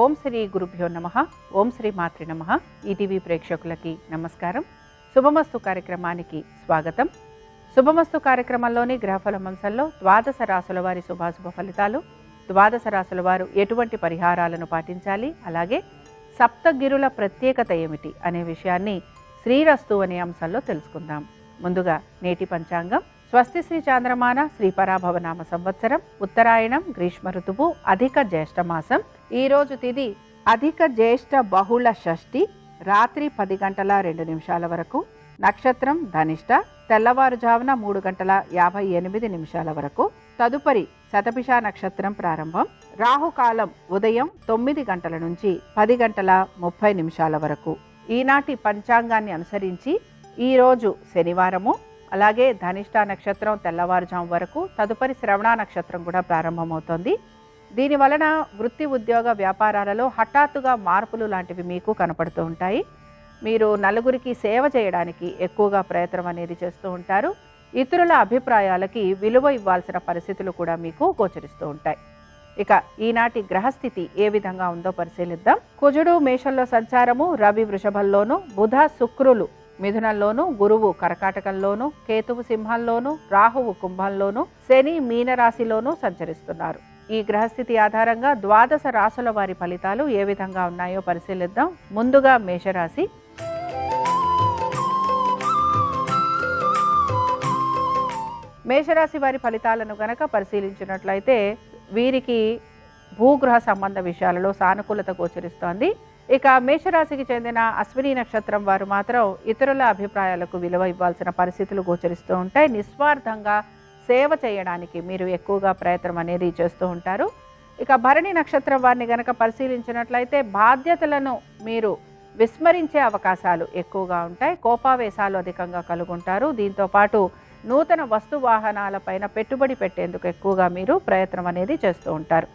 ఓం శ్రీ గురుభ్యో నమః. ఓం శ్రీ మాత్రే నమః. ఈటీవీ ప్రేక్షకులకి నమస్కారం. శుభమస్తు కార్యక్రమానికి స్వాగతం. శుభమస్తు కార్యక్రమంలోని గ్రహఫలం అంశంలో ద్వాదశ రాశుల వారి శుభాశుభ ఫలితాలు, ద్వాదశ రాశుల వారు ఎటువంటి పరిహారాలను పాటించాలి, అలాగే సప్తగిరుల ప్రత్యేకత ఏమిటి అనే విషయాన్ని శ్రీరస్తు అనే అంశంలో తెలుసుకుందాం. ముందుగా నేటి పంచాంగం. స్వస్తి శ్రీ చాంద్రమాన శ్రీ పరాభవనామ సంవత్సరం, ఉత్తరాయణం, గ్రీష్మ ఋతువు, అధిక జ్యేష్ఠ మాసం. ఈరోజు తిథి అధిక జ్యేష్ఠ బహుళ షష్ఠి, రాత్రి 10 గంటల 2 నిమిషాల వరకు. నక్షత్రం ధనిష్ట, తెల్లవారుజామున 3 గంటల 58 నిమిషాల వరకు. తదుపరి శతభిష నక్షత్రం ప్రారంభం. రాహుకాలం ఉదయం 9 గంటల నుంచి 10 గంటల 30 నిమిషాల వరకు. ఈనాటి పంచాంగాన్ని అనుసరించి ఈరోజు శనివారము, అలాగే ధనిష్ట నక్షత్రం తెల్లవారుజాము వరకు, తదుపరి శ్రవణ నక్షత్రం కూడా ప్రారంభమవుతోంది. దీని వలన వృత్తి, ఉద్యోగ, వ్యాపారాలలో హఠాత్తుగా మార్పులు లాంటివి మీకు కనపడుతూ ఉంటాయి. మీరు నలుగురికి సేవ చేయడానికి ఎక్కువగా ప్రయత్నం అనేది చేస్తూ ఉంటారు. ఇతరుల అభిప్రాయాలకి విలువ ఇవ్వాల్సిన పరిస్థితులు కూడా మీకు గోచరిస్తూ ఉంటాయి. ఇక ఈనాటి గ్రహస్థితి ఏ విధంగా ఉందో పరిశీలిద్దాం. కుజుడు మేషంలో సంచారము, రవి వృషభంలోను, బుధ శుక్రులు మిథునంలోను, గురువు కర్కాటకంలోను, కేతువు సింహంలోను, రాహువు కుంభంలోను, శని మీనరాశిలోను సంచరిస్తున్నారు. ఈ గ్రహస్థితి ఆధారంగా ద్వాదశ రాశుల వారి ఫలితాలు ఏ విధంగా ఉన్నాయో పరిశీలిద్దాం. ముందుగా మేషరాశి. మేషరాశి వారి ఫలితాలను గనక పరిశీలించినట్లయితే వీరికి భూగృహ సంబంధ విషయాలలో సానుకూలత గోచరిస్తోంది. ఇక మేషరాశికి చెందిన అశ్విని నక్షత్రం వారు మాత్రం ఇతరుల అభిప్రాయాలకు విలువ ఇవ్వాల్సిన పరిస్థితులు గోచరిస్తూ ఉంటాయి. నిస్వార్థంగా సేవ చేయడానికి మీరు ఎక్కువగా ప్రయత్నం అనేది చేస్తూ ఉంటారు. ఇక భరణి నక్షత్రం వారిని గనక పరిశీలించినట్లయితే బాధ్యతలను మీరు విస్మరించే అవకాశాలు ఎక్కువగా ఉంటాయి. కోపావేశాలు అధికంగా కలుగుంటారు. దీంతో పాటు నూతన వస్తు వాహనాలపైన పెట్టుబడి పెట్టేందుకు ఎక్కువగా మీరు ప్రయత్నం అనేది చేస్తూ ఉంటారు.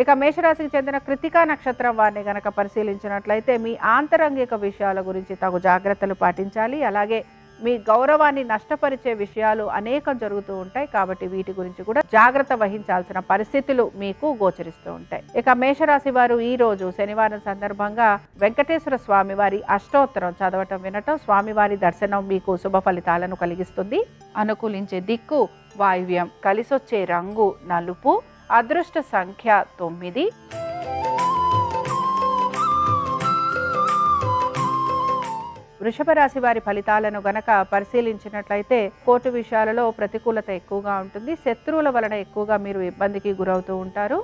ఇక మేషరాశికి చెందిన కృతికా నక్షత్రం వారిని గనక పరిశీలించినట్లయితే మీ ఆంతరంగిక విషయాల గురించి తగు జాగ్రత్తలు పాటించాలి. అలాగే మీ గౌరవాన్ని నష్టపరిచే విషయాలు అనేకం జరుగుతూ ఉంటాయి. కాబట్టి వీటి గురించి కూడా జాగ్రత్త వహించాల్సిన పరిస్థితులు మీకు గోచరిస్తూ ఉంటాయి. ఇక మేషరాశి వారు ఈ రోజు శనివారం సందర్భంగా వెంకటేశ్వర స్వామి వారి అష్టోత్తరం చదవటం, వినటం, స్వామివారి దర్శనం మీకు శుభ ఫలితాలను కలిగిస్తుంది. అనుకూలించే దిక్కు వాయువ్యం, కలిసొచ్చే రంగు నలుపు, అదృష్ట సంఖ్య 9. వృషభ రాశి వారి ఫలితాలను గనక పరిశీలించినట్లయితే కోర్టు విషయాలలో ప్రతికూలత ఎక్కువగా ఉంటుంది. శత్రువుల వలన ఎక్కువగా మీరు ఇబ్బందికి గురవుతూ ఉంటారు.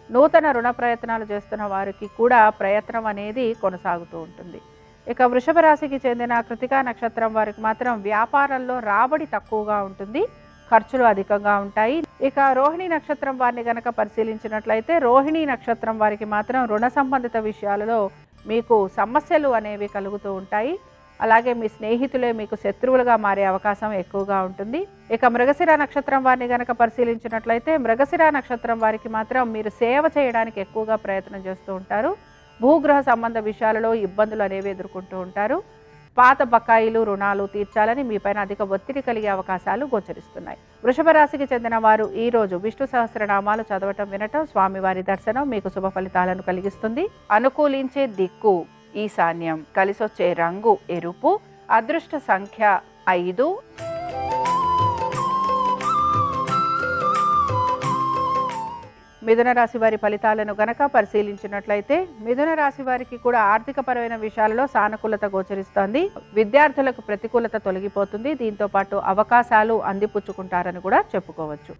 నూతన రుణ ప్రయత్నాలు చేస్తున్న వారికి కూడా ప్రయత్నం అనేది కొనసాగుతూ ఉంటుంది. ఇక వృషభ రాశికి చెందిన కృతికా నక్షత్రం వారికి మాత్రం వ్యాపారంలో రాబడి తక్కువగా ఉంటుంది, ఖర్చులు అధికంగా ఉంటాయి. ఇక రోహిణి నక్షత్రం వారిని గనక పరిశీలించినట్లయితే రోహిణి నక్షత్రం వారికి మాత్రం రుణ సంబంధిత విషయాలలో మీకు సమస్యలు అనేవి కలుగుతూ ఉంటాయి. అలాగే మీ స్నేహితులే మీకు శత్రువులుగా మారే అవకాశం ఎక్కువగా ఉంటుంది. ఇక మృగశిర నక్షత్రం వారిని గనక పరిశీలించినట్లయితే మృగశిర నక్షత్రం వారికి మాత్రం మీరు సేవ చేయడానికి ఎక్కువగా ప్రయత్నం చేస్తూ ఉంటారు. భూగృహ సంబంధ విషయాలలో ఇబ్బందులు అనేవి ఎదుర్కొంటూ ఉంటారు. పాత బకాయిలు, రుణాలు తీర్చాలని మీపైన అధిక ఒత్తిడి కలిగే అవకాశాలు గోచరిస్తున్నాయి. వృషభ రాశికి చెందిన వారు ఈ రోజు విష్ణు సహస్రనామాలు చదవటం, వినటం, స్వామివారి దర్శనం మీకు శుభ ఫలితాలను కలిగిస్తుంది. అనుకూలించే దిక్కు ఈశాన్యం, కలిసొచ్చే రంగు ఎరుపు, అదృష్ట సంఖ్య 5. మిథున రాశి వారి ఫలితాలను గనక పరిశీలించినట్లయితే మిథున రాశి వారికి కూడా ఆర్థికపరమైన విషయాలలో సానుకూలత గోచరిస్తోంది. విద్యార్థులకు ప్రతికూలత తొలగిపోతుంది. దీంతో పాటు అవకాశాలు అందిపుచ్చుకుంటారని కూడా చెప్పుకోవచ్చు.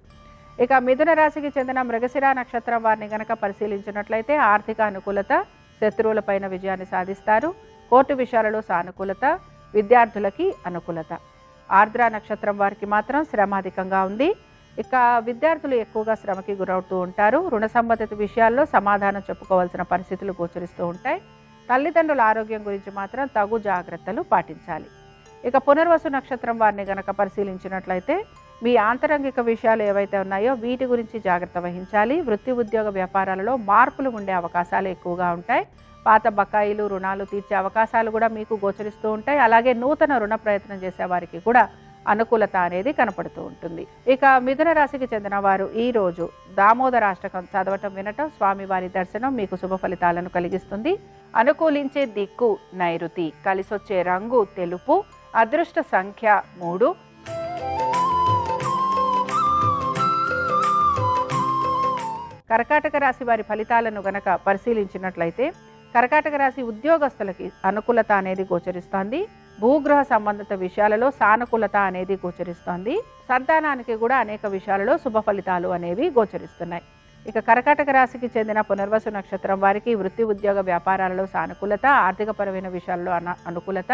ఇక మిథున రాశికి చెందిన మృగశిర నక్షత్రం వారిని గనక పరిశీలించినట్లయితే ఆర్థిక అనుకూలత, శత్రువులపైన విజయాన్ని సాధిస్తారు. కోర్టు విషయాలలో సానుకూలత, విద్యార్థులకి అనుకూలత. ఆర్ద్ర నక్షత్రం వారికి మాత్రం శ్రమ అధికంగా ఉంది. ఇక విద్యార్థులు ఎక్కువగా శ్రమకి గురవుతూ ఉంటారు. రుణ సంబంధిత విషయాల్లో సమాధానం చెప్పుకోవాల్సిన పరిస్థితులు గోచరిస్తూ ఉంటాయి. తల్లిదండ్రుల ఆరోగ్యం గురించి మాత్రం తగు జాగ్రత్తలు పాటించాలి. ఇక పునర్వసు నక్షత్రం వారిని గనక పరిశీలించినట్లయితే మీ ఆంతరంగిక విషయాలు ఏవైతే ఉన్నాయో వీటి గురించి జాగ్రత్త వహించాలి. వృత్తి, ఉద్యోగ, వ్యాపారాలలో మార్పులు ఉండే అవకాశాలు ఎక్కువగా ఉంటాయి. పాత బకాయిలు, రుణాలు తీర్చే అవకాశాలు కూడా మీకు గోచరిస్తూ ఉంటాయి. అలాగే నూతన రుణ ప్రయత్నం చేసే వారికి కూడా అనుకూలత అనేది కనపడుతూ ఉంటుంది. ఇక మిథున రాశికి చెందిన వారు ఈ రోజు దామోదరాష్టకం చదవటం వినటం, స్వామివారి దర్శనం మీకు శుభ ఫలితాలను కలిగిస్తుంది. అనుకూలించే దిక్కు నైరుతి, కలిసొచ్చే రంగు తెలుపు, అదృష్ట సంఖ్య 3. కర్కాటక రాశి వారి ఫలితాలను గనక పరిశీలించినట్లయితే కర్కాటక రాశి ఉద్యోగస్తులకి అనుకూలత అనేది గోచరిస్తోంది. భూగృహ సంబంధిత విషయాలలో సానుకూలత అనేది గోచరిస్తోంది. సంతానానికి కూడా అనేక విషయాలలో శుభ ఫలితాలు అనేవి గోచరిస్తున్నాయి. ఇక కర్కాటక రాశికి చెందిన పునర్వసు నక్షత్రం వారికి వృత్తి ఉద్యోగ వ్యాపారాలలో సానుకూలత, ఆర్థికపరమైన విషయాల్లో అనుకూలత,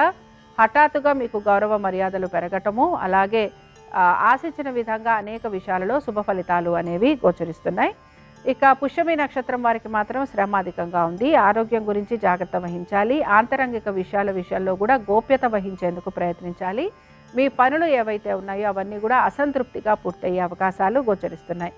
హఠాత్తుగా మీకు గౌరవ మర్యాదలు పెరగటము, అలాగే ఆశించిన విధంగా అనేక విషయాలలో శుభ ఫలితాలు అనేవి గోచరిస్తున్నాయి. ఇక పుష్యమి నక్షత్రం వారికి మాత్రం శ్రమ అధికంగా ఉంది. ఆరోగ్యం గురించి జాగ్రత్త వహించాలి. ఆంతరంగిక విషయాల్లో కూడా గోప్యత వహించేందుకు ప్రయత్నించాలి. మీ పనులు ఏవైతే ఉన్నాయో అవన్నీ కూడా అసంతృప్తిగా పూర్తయ్యే అవకాశాలు గోచరిస్తున్నాయి.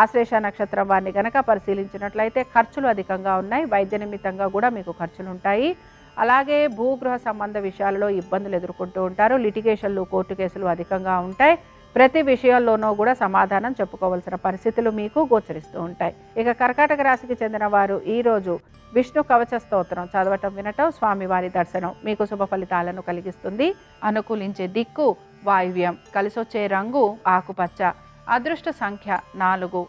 ఆశ్లేష నక్షత్రం వారిని గనక పరిశీలించినట్లయితే ఖర్చులు అధికంగా ఉన్నాయి. వైద్య నిమిత్తంగా కూడా మీకు ఖర్చులు ఉంటాయి. అలాగే భూగృహ సంబంధ విషయాలలో ఇబ్బందులు ఎదుర్కొంటూ ఉంటారు. లిటిగేషన్లు, కోర్టు కేసులు అధికంగా ఉంటాయి. ప్రతి విషయాల్లోనూ కూడా సమాధానం చెప్పుకోవాల్సిన పరిస్థితులు మీకు గోచరిస్తూ ఉంటాయి. ఇక కర్కాటక రాశికి చెందిన వారు ఈరోజు విష్ణు కవచ స్తోత్రం చదవటం వినటం, స్వామివారి దర్శనం మీకు శుభ ఫలితాలను కలిగిస్తుంది. అనుకూలించే దిక్కు వాయువ్యం, కలిసొచ్చే రంగు ఆకుపచ్చ, అదృష్ట సంఖ్య 4.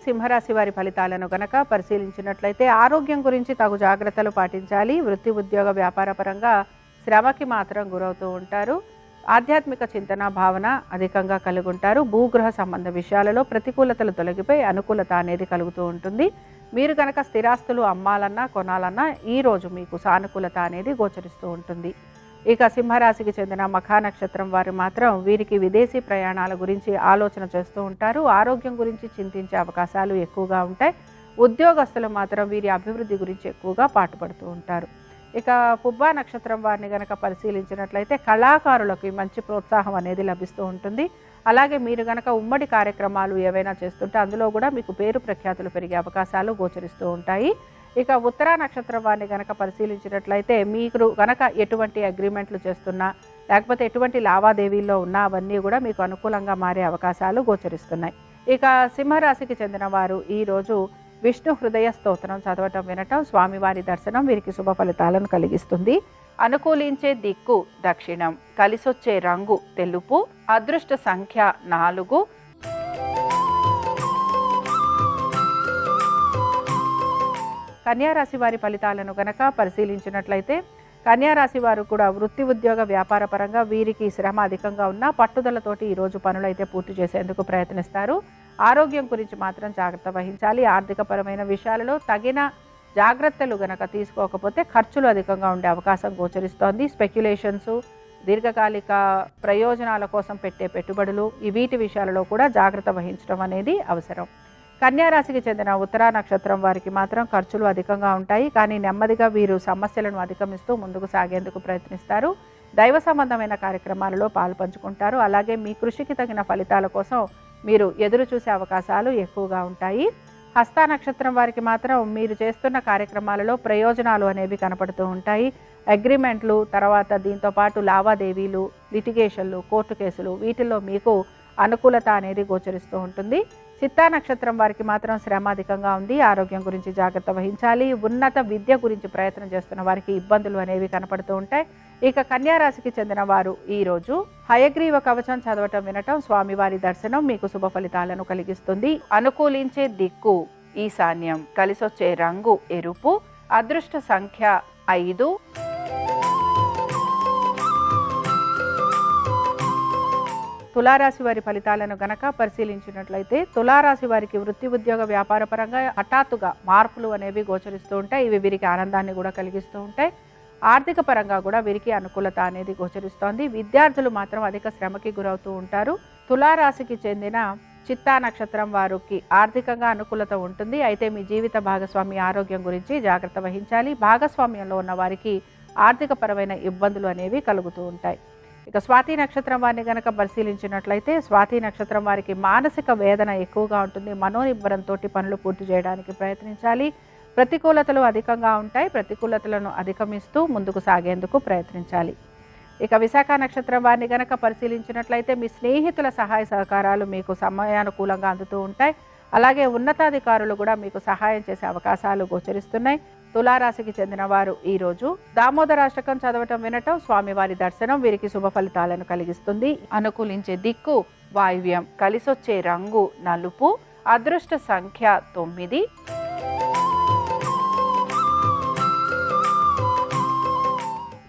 సింహరాశి వారి ఫలితాలను గనక పరిశీలించినట్లయితే ఆరోగ్యం గురించి తగు జాగ్రత్తలు పాటించాలి. వృత్తి ఉద్యోగ వ్యాపార పరంగా శ్రమకి మాత్రం గురవుతూ ఉంటారు. ఆధ్యాత్మిక చింతన భావన అధికంగా కలిగి ఉంటారు. భూగృహ సంబంధ విషయాలలో ప్రతికూలతలు తొలగిపోయి అనుకూలత అనేది కలుగుతూ ఉంటుంది. మీరు కనుక స్థిరాస్తులు అమ్మాలన్నా కొనాలన్నా ఈరోజు మీకు సానుకూలత అనేది గోచరిస్తూ ఉంటుంది. ఇక సింహరాశికి చెందిన మఖా నక్షత్రం వారు మాత్రం వీరికి విదేశీ ప్రయాణాల గురించి ఆలోచన చేస్తూ ఉంటారు. ఆరోగ్యం గురించి చింతించే అవకాశాలు ఎక్కువగా ఉంటాయి. ఉద్యోగస్తులు మాత్రం వీరి అభివృద్ధి గురించి ఎక్కువగా పాటుపడుతూ ఉంటారు. ఇక పుబ్బా నక్షత్రం వారిని గనక పరిశీలించినట్లయితే కళాకారులకు మంచి ప్రోత్సాహం అనేది లభిస్తూ ఉంటుంది. అలాగే మీరు గనక ఉమ్మడి కార్యక్రమాలు ఏవైనా చేస్తుంటే అందులో కూడా మీకు పేరు ప్రఖ్యాతులు పెరిగే అవకాశాలు గోచరిస్తూ ఉంటాయి. ఇక ఉత్తరా నక్షత్రం వారిని గనక పరిశీలించినట్లయితే మీరు గనక ఎటువంటి అగ్రిమెంట్లు చేస్తున్నా లేకపోతే ఎటువంటి లావాదేవీల్లో ఉన్నా అవన్నీ కూడా మీకు అనుకూలంగా మారే అవకాశాలు గోచరిస్తున్నాయి. ఇక సింహరాశికి చెందిన వారు ఈరోజు విష్ణు హృదయ స్తోత్రం చదవటం వినటం, స్వామివారి దర్శనం వీరికి శుభ ఫలితాలను కలిగిస్తుంది. అనుకూలించే దిక్కు దక్షిణం, కలిసొచ్చే రంగు తెలుపు, అదృష్ట సంఖ్య 4. కన్యారాశి వారి ఫలితాలను గనక పరిశీలించినట్లయితే కన్యారాశి వారు కూడా వృత్తి ఉద్యోగ వ్యాపార పరంగా వీరికి శ్రమ అధికంగా ఉన్నా పట్టుదలతోటి ఈరోజు పనులైతే పూర్తి చేసేందుకు ప్రయత్నిస్తారు. ఆరోగ్యం గురించి మాత్రం జాగ్రత్త వహించాలి. ఆర్థికపరమైన విషయాలలో తగిన జాగ్రత్తలు గనక తీసుకోకపోతే ఖర్చులు అధికంగా ఉండే అవకాశం గోచరిస్తోంది. స్పెక్యులేషన్స్, దీర్ఘకాలిక ప్రయోజనాల కోసం పెట్టే పెట్టుబడులు వీటి విషయాలలో కూడా జాగ్రత్త వహించడం అనేది అవసరం. కన్యారాశికి చెందిన ఉత్తరా నక్షత్రం వారికి మాత్రం ఖర్చులు అధికంగా ఉంటాయి. కానీ నెమ్మదిగా వీరు సమస్యలను అధిగమిస్తూ ముందుకు సాగేందుకు ప్రయత్నిస్తారు. దైవ సంబంధమైన కార్యక్రమాలలో పాలు పంచుకుంటారు. అలాగే మీ కృషికి తగిన ఫలితాల కోసం మీరు ఎదురు చూసే అవకాశాలు ఎక్కువగా ఉంటాయి. హస్త నక్షత్రం వారికి మాత్రం మీరు చేస్తున్న కార్యక్రమాలలో ప్రయోజనాలు అనేవి కనపడుతూ ఉంటాయి. అగ్రిమెంట్లు, తర్వాత దీంతోపాటు లావాదేవీలు, లిటిగేషన్లు, కోర్టు కేసులు వీటిల్లో మీకు అనుకూలత అనేది గోచరిస్తూ ఉంటుంది. చిత్తా నక్షత్రం వారికి మాత్రం శ్రమ అధికంగా ఉంది. ఆరోగ్యం గురించి జాగ్రత్త వహించాలి. ఉన్నత విద్య గురించి ప్రయత్నం చేస్తున్న వారికి ఇబ్బందులు అనేవి కనపడుతూ ఉంటాయి. ఇక కన్యారాశికి చెందిన వారు ఈరోజు హయగ్రీవ కవచం చదవటం వినటం, స్వామివారి దర్శనం మీకు శుభ ఫలితాలను కలిగిస్తుంది. అనుకూలించే దిక్కు ఈశాన్యం, కలిసొచ్చే రంగు ఎరుపు, అదృష్ట సంఖ్య 5. తులారాశి వారి ఫలితాలను గనక పరిశీలించినట్లయితే తులారాశి వారికి వృత్తి ఉద్యోగ వ్యాపార పరంగా హఠాత్తుగా మార్పులు అనేవి గోచరిస్తూ ఉంటాయి. ఇవి వీరికి ఆనందాన్ని కూడా కలిగిస్తూ ఉంటాయి. ఆర్థిక పరంగా కూడా వీరికి అనుకూలత అనేది గోచరిస్తోంది. విద్యార్థులు మాత్రం అధిక శ్రమకి గురవుతూ ఉంటారు. తులారాశికి చెందిన చిత్తా నక్షత్రం వారికి ఆర్థికంగా అనుకూలత ఉంటుంది. అయితే మీ జీవిత భాగస్వామి ఆరోగ్యం గురించి జాగ్రత్త వహించాలి. భాగస్వామ్యంలో ఉన్న వారికి ఆర్థిక పరమైన ఇబ్బందులు అనేవి కలుగుతూ ఉంటాయి. ఇక స్వాతి నక్షత్రం వారిని గనక పరిశీలించినట్లయితే స్వాతి నక్షత్రం వారికి మానసిక వేదన ఎక్కువగా ఉంటుంది. మనోనిబ్బరంతో పనులు పూర్తి చేయడానికి ప్రయత్నించాలి. ప్రతికూలతలు అధికంగా ఉంటాయి. ప్రతికూలతలను అధిగమిస్తూ ముందుకు సాగేందుకు ప్రయత్నించాలి. ఇక విశాఖ నక్షత్రం వారిని గనక పరిశీలించినట్లయితే మీ స్నేహితుల సహాయ సహకారాలు మీకు సమయానుకూలంగా అందుతూ ఉంటాయి. అలాగే ఉన్నతాధికారులు కూడా మీకు సహాయం చేసే అవకాశాలు గోచరిస్తున్నాయి. తులారాశికి చెందిన వారు ఈరోజు దామోదరాష్టకం చదవటం, వినటం, స్వామివారి దర్శనం వీరికి శుభ ఫలితాలను కలిగిస్తుంది. అనుకూలించే దిక్కు వాయువ్యం, కలిసొచ్చే రంగు నలుపు, అదృష్ట సంఖ్య 9.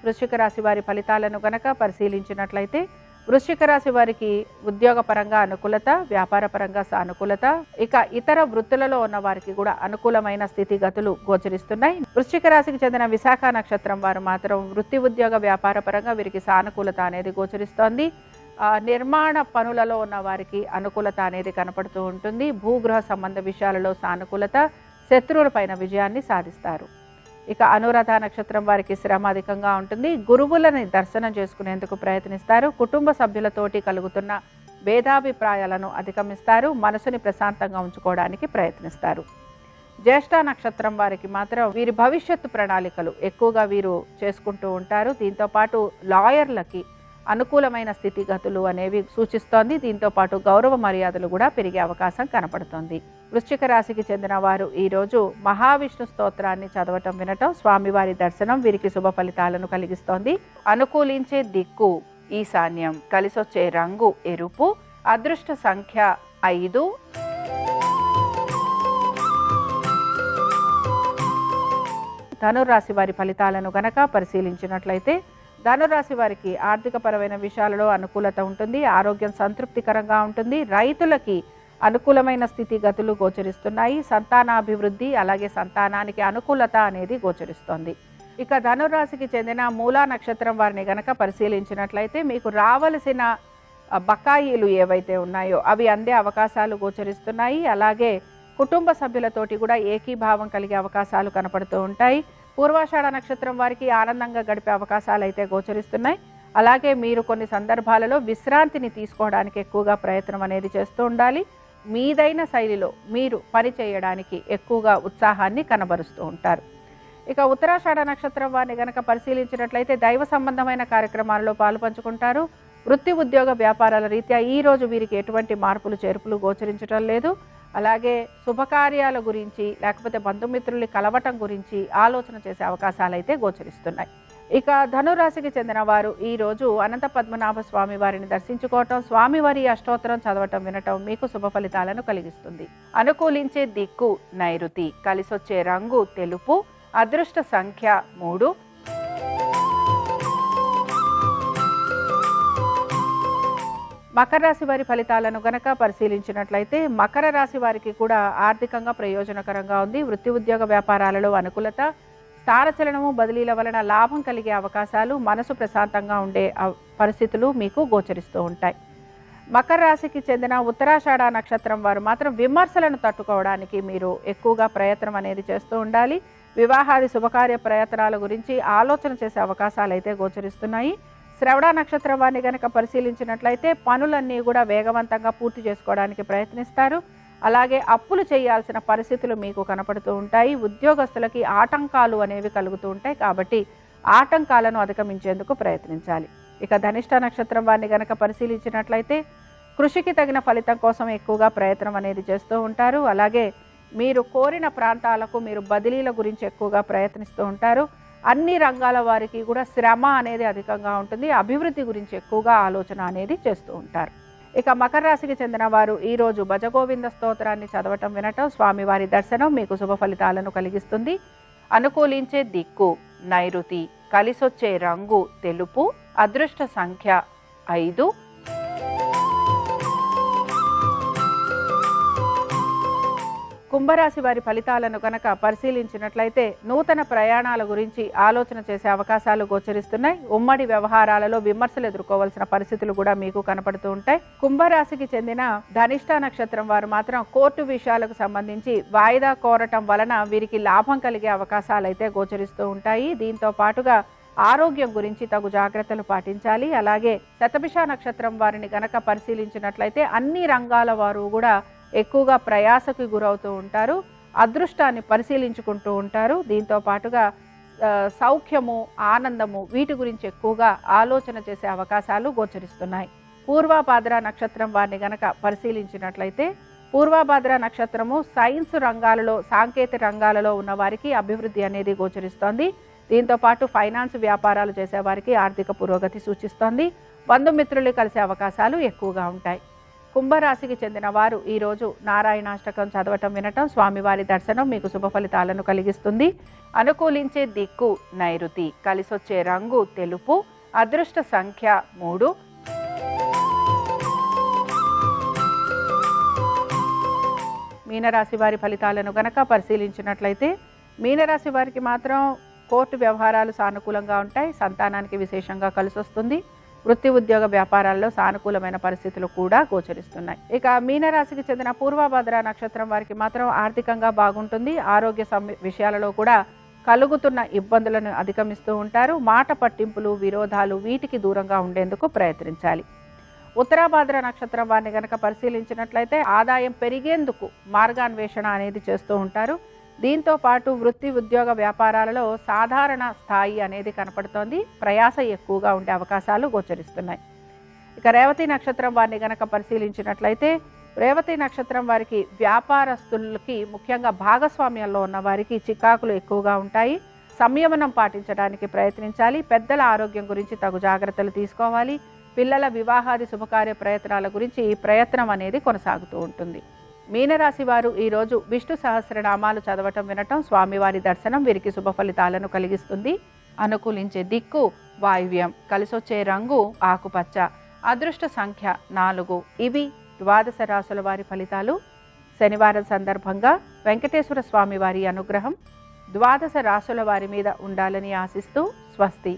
వృశ్చిక రాశి వారి ఫలితాలను గనక పరిశీలించినట్లయితే వృశ్చిక రాశి వారికి ఉద్యోగపరంగా అనుకూలత, వ్యాపారపరంగా సానుకూలత, ఇక ఇతర వృత్తులలో ఉన్న వారికి కూడా అనుకూలమైన స్థితిగతులు గోచరిస్తున్నాయి. వృశ్చిక రాశికి చెందిన విశాఖ నక్షత్రం వారు మాత్రం వృత్తి, ఉద్యోగ, వ్యాపార పరంగా వీరికి సానుకూలత అనేది గోచరిస్తోంది. నిర్మాణ పనులలో ఉన్న వారికి అనుకూలత అనేది కనపడుతూ ఉంటుంది. భూగృహ సంబంధ విషయాలలో సానుకూలత, శత్రువులపైన విజయాన్ని సాధిస్తారు. ఇక అనురాధ నక్షత్రం వారికి శ్రమ అధికంగా ఉంటుంది. గురువులని దర్శనం చేసుకునేందుకు ప్రయత్నిస్తారు. కుటుంబ సభ్యులతోటి కలుగుతున్న భేదాభిప్రాయాలను అధిగమిస్తారు. మనసుని ప్రశాంతంగా ఉంచుకోవడానికి ప్రయత్నిస్తారు. జ్యేష్ఠ నక్షత్రం వారికి మాత్రం వీరి భవిష్యత్తు ప్రణాళికలు ఎక్కువగా వీరు చేసుకుంటూ ఉంటారు. దీంతోపాటు లాయర్లకి అనుకూలమైన స్థితిగతులు అనేవి సూచిస్తోంది. దీంతోపాటు గౌరవ మర్యాదలు కూడా పెరిగే అవకాశం కనపడుతోంది. వృశ్చిక రాశికి చెందిన వారు ఈరోజు మహావిష్ణు స్తోత్రాన్ని చదవటం, వినటం, స్వామివారి దర్శనం వీరికి శుభ ఫలితాలను కలిగిస్తోంది. అనుకూలించే దిక్కు ఈశాన్యం, కలిసొచ్చే రంగు ఎరుపు, అదృష్ట సంఖ్య 5. ధనురాశి వారి ఫలితాలను గనక పరిశీలించినట్లయితే ధనురాశి వారికి ఆర్థికపరమైన విషయాలలో అనుకూలత ఉంటుంది. ఆరోగ్యం సంతృప్తికరంగా ఉంటుంది. రైతులకి అనుకూలమైన స్థితిగతులు గోచరిస్తున్నాయి. సంతానాభివృద్ధి, అలాగే సంతానానికి అనుకూలత అనేది గోచరిస్తోంది. ఇక ధనురాశికి చెందిన మూలా నక్షత్రం వారిని గనక పరిశీలించినట్లయితే మీకు రావలసిన బకాయిలు ఏవైతే ఉన్నాయో అవి అందే అవకాశాలు గోచరిస్తున్నాయి. అలాగే కుటుంబ సభ్యులతోటి కూడా ఏకీభావం కలిగే అవకాశాలు కనపడుతూ ఉంటాయి. పూర్వాషాఢ నక్షత్రం వారికి ఆనందంగా గడిపే అవకాశాలు అయితే గోచరిస్తున్నాయి. అలాగే మీరు కొన్ని సందర్భాలలో విశ్రాంతిని తీసుకోవడానికి ఎక్కువగా ప్రయత్నం అనేది చేస్తూ ఉండాలి. మీదైన శైలిలో మీరు పని చేయడానికి ఎక్కువగా ఉత్సాహాన్ని కనబరుస్తూ ఉంటారు. ఇక ఉత్తరాషాఢ నక్షత్రం వారిని గనక పరిశీలించినట్లయితే దైవ సంబంధమైన కార్యక్రమాలలో పాలుపంచుకుంటారు. వృత్తి, ఉద్యోగ, వ్యాపారాల రీత్యా ఈరోజు వీరికి ఎటువంటి మార్పులు చేర్పులు గోచరించడం లేదు. అలాగే శుభకార్యాల గురించి లేకపోతే బంధుమిత్రుల్ని కలవటం గురించి ఆలోచన చేసే అవకాశాలు అయితే గోచరిస్తున్నాయి. ఇక ధనురాశికి చెందిన వారు ఈరోజు అనంత పద్మనాభ స్వామి వారిని దర్శించుకోవటం, స్వామివారి అష్టోత్తరం చదవటం, వినటం మీకు శుభ ఫలితాలను కలిగిస్తుంది. అనుకూలించే దిక్కు నైరుతి, కలిసొచ్చే రంగు తెలుపు, అదృష్ట సంఖ్య 3. మకర రాశి వారి ఫలితాలను గనక పరిశీలించినట్లయితే మకర రాశి వారికి కూడా ఆర్థికంగా ప్రయోజనకరంగా ఉంది. వృత్తి, ఉద్యోగ, వ్యాపారాలలో అనుకూలత, స్థానచలనము, బదిలీల వలన లాభం కలిగే అవకాశాలు, మనసు ప్రశాంతంగా ఉండే పరిస్థితులు మీకు గోచరిస్తూ ఉంటాయి. మకర రాశికి చెందిన ఉత్తరాషాఢ నక్షత్రం వారు మాత్రం విమర్శలను తట్టుకోవడానికి మీరు ఎక్కువగా ప్రయత్నం అనేది చేస్తూ ఉండాలి. వివాహాది శుభకార్య ప్రయత్నాల గురించి ఆలోచన చేసే అవకాశాలు అయితే గోచరిస్తున్నాయి. శ్రవణ నక్షత్రం వారిని గనక పరిశీలించినట్లయితే పనులన్నీ కూడా వేగవంతంగా పూర్తి చేసుకోవడానికి ప్రయత్నిస్తారు. అలాగే అప్పులు చేయాల్సిన పరిస్థితులు మీకు కనపడుతూ ఉంటాయి. ఉద్యోగస్తులకి ఆటంకాలు అనేవి కలుగుతూ ఉంటాయి. కాబట్టి ఆటంకాలను అధిగమించేందుకు ప్రయత్నించాలి. ఇక ధనిష్ట నక్షత్రం వారిని గనక పరిశీలించినట్లయితే కృషికి తగిన ఫలితం కోసం ఎక్కువగా ప్రయత్నం అనేది చేస్తూ ఉంటారు. అలాగే మీరు కోరిన ప్రాంతాలకు మీరు బదిలీల గురించి ఎక్కువగా ప్రయత్నిస్తూ ఉంటారు. అన్ని రంగాల వారికి కూడా శ్రమ అనేది అధికంగా ఉంటుంది. అభివృద్ధి గురించి ఎక్కువగా ఆలోచన అనేది చేస్తూ ఉంటారు. ఇక మకర రాశికి చెందిన వారు ఈరోజు భజగోవింద స్తోత్రాన్ని చదవటం, వినటం, స్వామివారి దర్శనం మీకు శుభ ఫలితాలను కలిగిస్తుంది. అనుకూలించే దిక్కు నైరుతి, కలిసొచ్చే రంగు తెలుపు, అదృష్ట సంఖ్య 5. కుంభరాశి వారి ఫలితాలను కనుక పరిశీలించినట్లయితే నూతన ప్రయాణాల గురించి ఆలోచన చేసే అవకాశాలు గోచరిస్తున్నాయి. ఉమ్మడి వ్యవహారాలలో విమర్శలు ఎదుర్కోవాల్సిన పరిస్థితులు కూడా మీకు కనపడుతూ ఉంటాయి. కుంభరాశికి చెందిన ధనిష్ట నక్షత్రం వారు మాత్రం కోర్టు విషయాలకు సంబంధించి వాయిదా కోరటం వలన వీరికి లాభం కలిగే అవకాశాలు అయితే గోచరిస్తూ ఉంటాయి. దీంతో పాటుగా ఆరోగ్యం గురించి తగు జాగ్రత్తలు పాటించాలి. అలాగే శతభిష నక్షత్రం వారిని గనక పరిశీలించినట్లయితే అన్ని రంగాల వారు కూడా ఎక్కువగా ప్రయాసకు గురవుతూ ఉంటారు. అదృష్టాన్ని పరిశీలించుకుంటూ ఉంటారు. దీంతో పాటుగా సౌఖ్యము, ఆనందము వీటి గురించి ఎక్కువగా ఆలోచన చేసే అవకాశాలు గోచరిస్తున్నాయి. పూర్వభాద్ర నక్షత్రం వారిని గనక పరిశీలించినట్లయితే పూర్వభాద్ర నక్షత్రము సైన్స్ రంగాలలో, సాంకేతిక రంగాలలో ఉన్న వారికి అభివృద్ధి అనేది గోచరిస్తోంది. దీంతో పాటు ఫైనాన్స్ వ్యాపారాలు చేసేవారికి ఆర్థిక పురోగతి సూచిస్తోంది. బంధుమిత్రులు కలిసే అవకాశాలు ఎక్కువగా ఉంటాయి. కుంభరాశికి చెందిన వారు ఈరోజు నారాయణాష్టకం చదవటం, వినటం, స్వామివారి దర్శనం మీకు శుభ ఫలితాలను కలిగిస్తుంది. అనుకూలించే దిక్కు నైరుతి, కలిసొచ్చే రంగు తెలుపు, అదృష్ట సంఖ్య 3. మీనరాశి వారి ఫలితాలను గనక పరిశీలించినట్లయితే మీనరాశి వారికి మాత్రం కోర్టు వ్యవహారాలు సానుకూలంగా ఉంటాయి. సంతానానికి విశేషంగా కలిసొస్తుంది. వృత్తి ఉద్యోగ వ్యాపారాల్లో సానుకూలమైన పరిస్థితులు కూడా గోచరిస్తున్నాయి. ఇక మీనరాశికి చెందిన పూర్వభద్ర నక్షత్రం వారికి మాత్రం ఆర్థికంగా బాగుంటుంది. ఆరోగ్య విషయాలలో కూడా కలుగుతున్న ఇబ్బందులను అధిగమిస్తూ ఉంటారు. మాట పట్టింపులు, విరోధాలు వీటికి దూరంగా ఉండేందుకు ప్రయత్నించాలి. ఉత్తరాభాద్ర నక్షత్రం వారిని గనక పరిశీలించినట్లయితే ఆదాయం పెరిగేందుకు మార్గాన్వేషణ అనేది చేస్తూ ఉంటారు. దీంతో పాటు వృత్తి ఉద్యోగ వ్యాపారాలలో సాధారణ స్థాయి అనేది కనపడుతోంది. ప్రయాస ఎక్కువగా ఉండే అవకాశాలు గోచరిస్తున్నాయి. ఇక రేవతి నక్షత్రం వారిని గనక పరిశీలించినట్లయితే రేవతి నక్షత్రం వారికి వ్యాపారస్తులకి, ముఖ్యంగా భాగస్వామ్యంలో ఉన్న వారికి చికాకులు ఎక్కువగా ఉంటాయి. సంయమనం పాటించడానికి ప్రయత్నించాలి. పెద్దల ఆరోగ్యం గురించి తగు జాగ్రత్తలు తీసుకోవాలి. పిల్లల వివాహాది శుభకార్య ప్రయత్నాల గురించి ఈ ప్రయత్నం అనేది కొనసాగుతూ ఉంటుంది. మీనరాశి వారు ఈరోజు విష్ణు సహస్రనామాలు చదవటం, వినటం, స్వామివారి దర్శనం వీరికి శుభ ఫలితాలను కలిగిస్తుంది. అనుకూలించే దిక్కు వాయువ్యం, కలిసొచ్చే రంగు ఆకుపచ్చ, అదృష్ట సంఖ్య 4. ఇవి ద్వాదశ రాశుల వారి ఫలితాలు. శనివారం సందర్భంగా వెంకటేశ్వర స్వామి వారి అనుగ్రహం ద్వాదశ రాశుల వారి మీద ఉండాలని ఆశిస్తూ స్వస్తి.